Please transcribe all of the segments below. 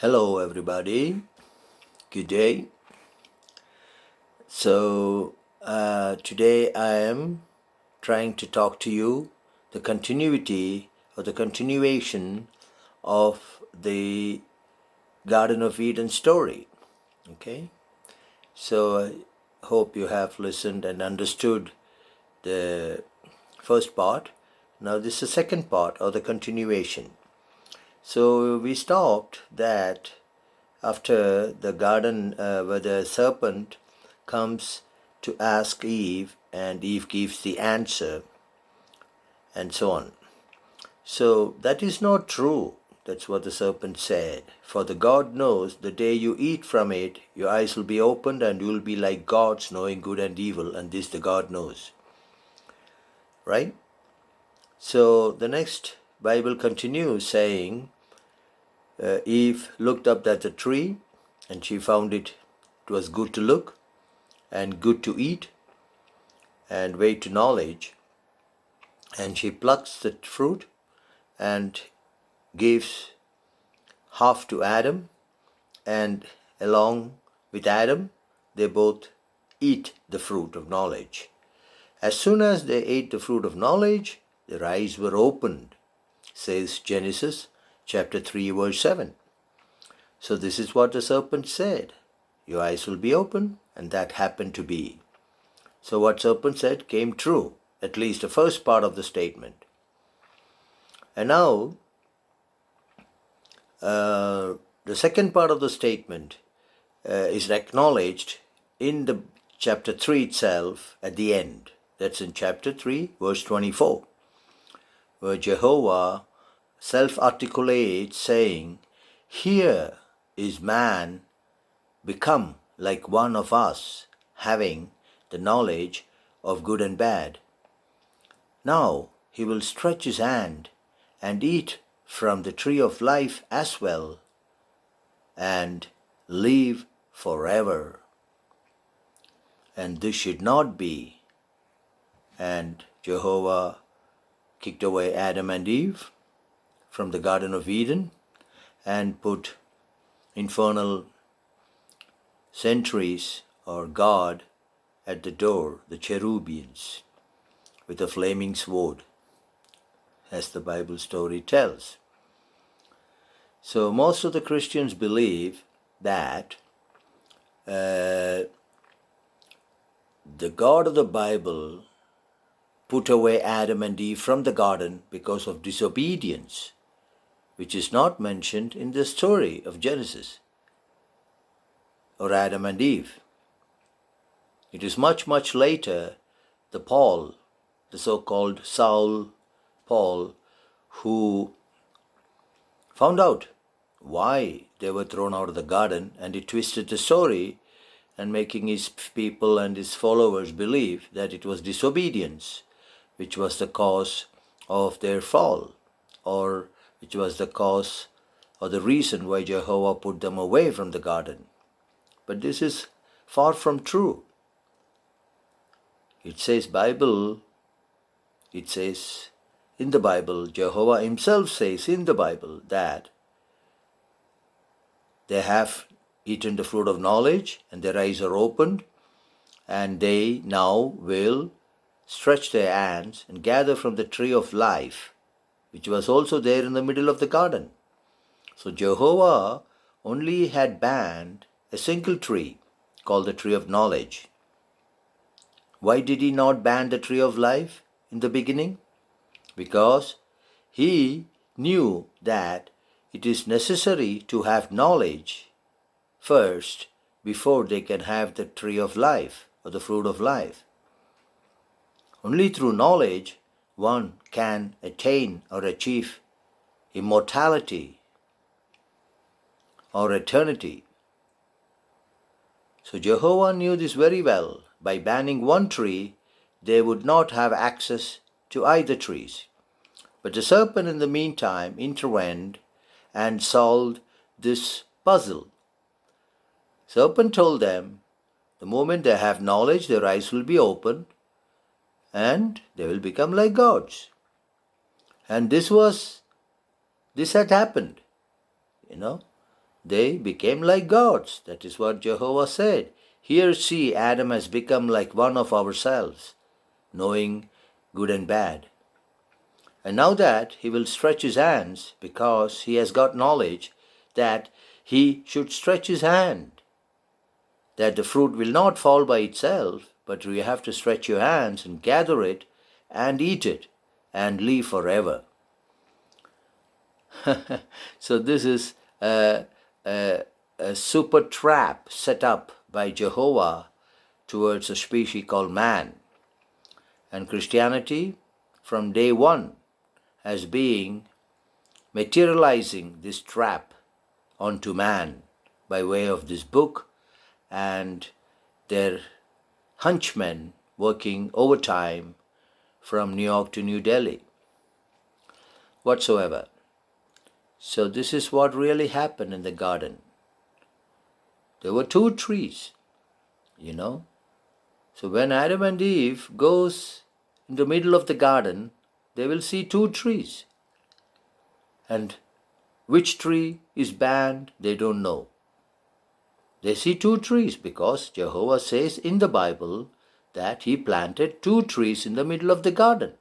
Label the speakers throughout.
Speaker 1: Hello, everybody. Good day. Today I am trying to talk to you the continuity or the continuation of the Garden of Eden story. Okay, so I hope you have listened and understood the first part. Now, this is the second part or the continuation. So we stopped that after the garden where the serpent comes to ask Eve and Eve gives the answer and so on. So that is not true. That's what the serpent said. For the God knows the day you eat from it, your eyes will be opened and you will be like gods, knowing good and evil, and this the God knows. Right? So the next Bible continues saying, Eve looked up at the tree and she found it was good to look and good to eat and way to knowledge. And she plucks the fruit and gives half to Adam, and along with Adam, they both eat the fruit of knowledge. As soon as they ate the fruit of knowledge, their eyes were opened, says Genesis chapter 3, verse 7. So this is what the serpent said. Your eyes will be open, and that happened to be. So what serpent said came true, at least the first part of the statement. And now, the second part of the statement is acknowledged in the chapter 3 itself at the end. That's in chapter 3, verse 24, where Jehovah self-articulates saying, "Here is man become like one of us, having the knowledge of good and bad. Now he will stretch his hand and eat from the tree of life as well, and live forever. And this should not be." And Jehovah kicked away Adam and Eve from the Garden of Eden and put infernal sentries or God at the door, the cherubims, with a flaming sword, as the Bible story tells. So most of the Christians believe that the God of the Bible put away Adam and Eve from the garden because of disobedience, which is not mentioned in the story of Genesis or Adam and Eve. It is much, much later the Paul, the so-called Saul Paul, who found out why they were thrown out of the garden, and he twisted the story and making his people and his followers believe that it was disobedience which was the cause of their fall, or which was the cause or the reason why Jehovah put them away from the garden. But this is far from true. It says in the Bible, Jehovah himself says in the Bible that they have eaten the fruit of knowledge and their eyes are opened, and they now will stretch their hands and gather from the tree of life, which was also there in the middle of the garden. So Jehovah only had banned a single tree called the tree of knowledge. Why did he not ban the tree of life in the beginning? Because he knew that it is necessary to have knowledge first before they can have the tree of life or the fruit of life. Only through knowledge one can attain or achieve immortality or eternity. So Jehovah knew this very well. By banning one tree, they would not have access to either trees. But the serpent in the meantime intervened and solved this puzzle. Serpent told them, the moment they have knowledge, their eyes will be opened and they will become like gods. And this had happened, they became like gods. That is what Jehovah said. Here see, Adam has become like one of ourselves, knowing good and bad. And now that he will stretch his hands, because he has got knowledge that he should stretch his hand, that the fruit will not fall by itself, but you have to stretch your hands and gather it and eat it and live forever. So this is a super trap set up by Jehovah towards a species called man. And Christianity, from day one, has been materializing this trap onto man by way of this book and their hunchmen working overtime from New York to New Delhi, whatsoever. So this is what really happened in the garden. There were two trees, So when Adam and Eve goes in the middle of the garden, they will see two trees. And which tree is banned, they don't know. They see two trees because Jehovah says in the Bible that he planted two trees in the middle of the garden.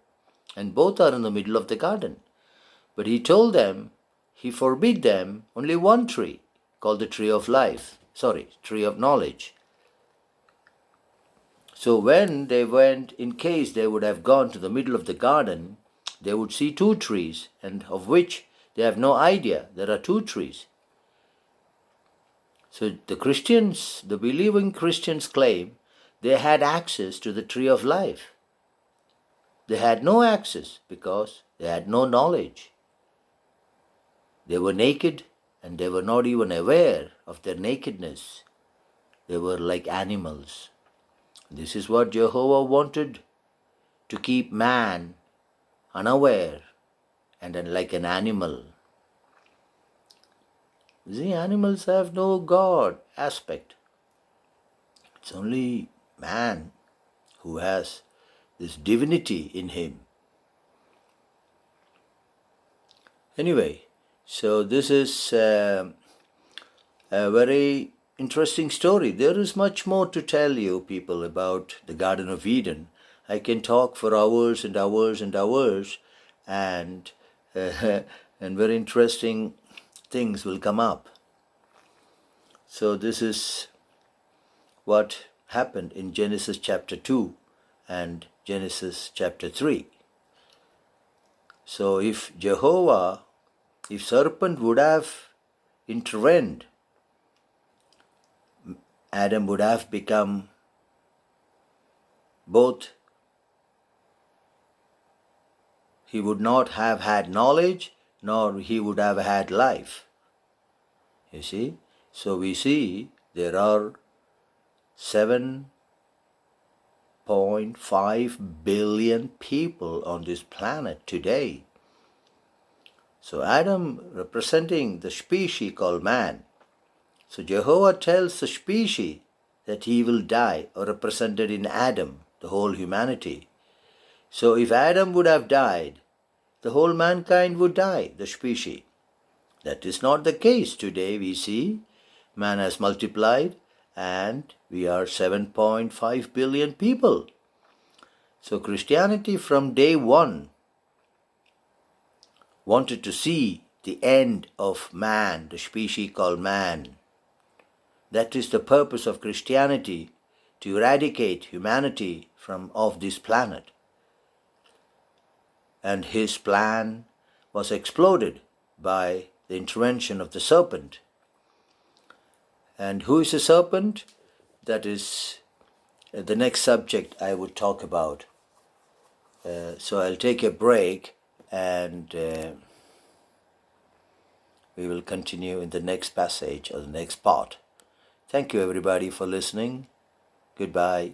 Speaker 1: And both are in the middle of the garden. But he told them, he forbid them only one tree, called the tree of life. Tree of knowledge. So when they went, in case they would have gone to the middle of the garden, they would see two trees, and of which they have no idea there are two trees. So the Christians, the believing Christians claim they had access to the tree of life. They had no access because they had no knowledge. They were naked and they were not even aware of their nakedness. They were like animals. This is what Jehovah wanted, to keep man unaware and like an animal. The animals have no God aspect. It's only man who has this divinity in him. Anyway, so this is a very interesting story. There is much more to tell you people about the Garden of Eden. I can talk for hours and hours and hours, and very interesting things will come up. So this is what happened in Genesis chapter 2 and Genesis chapter 3. So if serpent would have intervened, Adam would have become both. He would not have had knowledge, nor he would have had life. You see? So we see there are 7.5 billion people on this planet today. So Adam representing the species called man. So Jehovah tells the species that he will die, or represented in Adam, the whole humanity. So if Adam would have died, the whole mankind would die, the species. That is not the case today. We see man has multiplied and we are 7.5 billion people. So Christianity from day one wanted to see the end of man, the species called man. That is the purpose of Christianity, to eradicate humanity from off this planet. And his plan was exploded by the intervention of the serpent. And who is the serpent? That is the next subject I would talk about. So I'll take a break and we will continue in the next passage or the next part. Thank you everybody for listening. Goodbye.